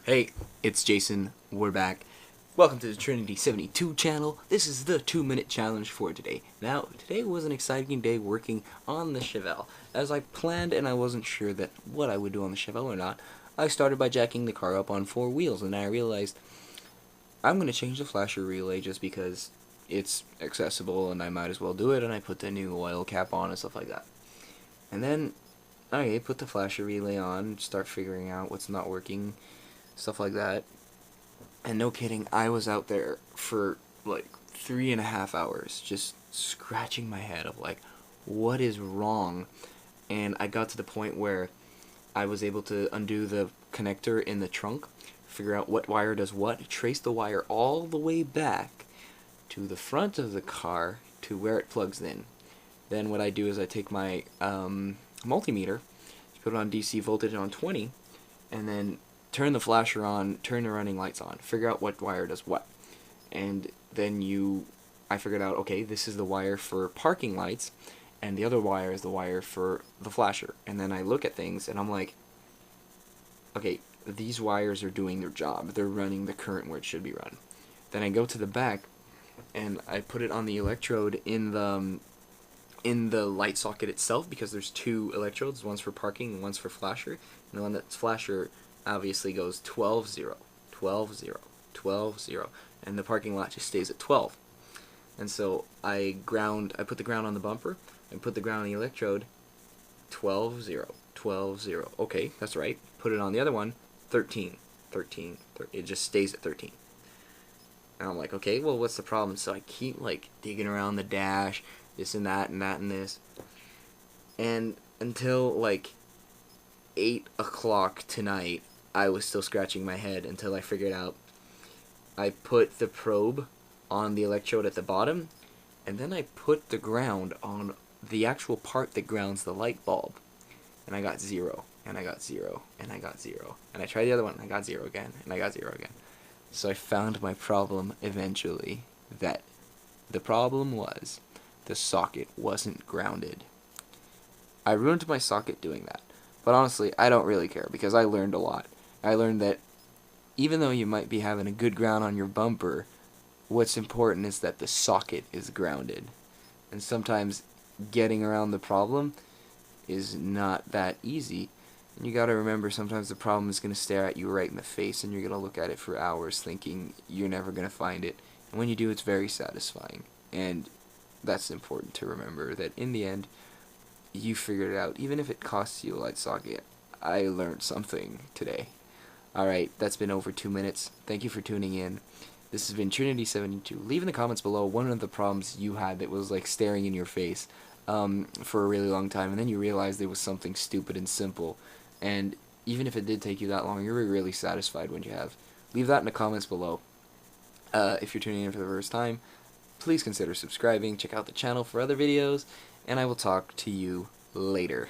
Hey, it's Jason. We're back. Welcome to the Trinity 72 channel. This is the 2-minute challenge for today. Now, today was an exciting day working on the Chevelle. As I planned and I wasn't sure that what I would do on the Chevelle or not, I started by jacking the car up on 4 wheels, and I realized I'm going to change the flasher relay just because it's accessible and I might as well do it, and I put the new oil cap on and stuff like that. And then, okay, put the flasher relay on, start figuring out what's not working, stuff like that. And no kidding, I was out there for like 3.5 hours just scratching my head of like, what is wrong? And I got to the point where I was able to undo the connector in the trunk, figure out what wire does what, trace the wire all the way back to the front of the car to where it plugs in. Then what I do is I take my multimeter, put it on DC voltage on 20, and then turn the flasher on, turn the running lights on, figure out what wire does what. And then I figured out, okay, this is the wire for parking lights, and the other wire is the wire for the flasher. And then I look at things, and I'm like, okay, these wires are doing their job. They're running the current where it should be run. Then I go to the back, and I put it on the electrode in the light socket itself, because there's two electrodes, one's for parking and one's for flasher, and the one that's flasher obviously goes 12 0, 12 0, 12 0, and the parking lot just stays at 12. And so I put the ground on the bumper and put the ground on the electrode, 12 0, 12 0. Okay, that's right. Put it on the other one, 13, 13, 13. It just stays at 13. And I'm like, okay, well, what's the problem? So I keep like digging around the dash, this and that and that and this, and until like 8 o'clock tonight, I was still scratching my head until I figured out. I put the probe on the electrode at the bottom, and then I put the ground on the actual part that grounds the light bulb, and I got 0, and I got 0, and I got 0, and I tried the other one, and I got 0 again, and I got 0 again. So I found my problem eventually, that the problem was the socket wasn't grounded. I ruined my socket doing that, but honestly, I don't really care because I learned a lot. I learned that even though you might be having a good ground on your bumper, what's important is that the socket is grounded. And sometimes getting around the problem is not that easy. And you gotta remember, sometimes the problem is gonna stare at you right in the face, and you're gonna look at it for hours thinking you're never gonna find it. And when you do, it's very satisfying. And that's important to remember, that in the end, you figured it out. Even if it costs you a light socket, I learned something today. Alright, that's been over 2 minutes. Thank you for tuning in. This has been Trinity 72. Leave in the comments below one of the problems you had that was like staring in your face for a really long time, and then you realized it was something stupid and simple. And even if it did take you that long, you're really satisfied when you have. Leave that in the comments below. If you're tuning in for the first time, please consider subscribing. Check out the channel for other videos, and I will talk to you later.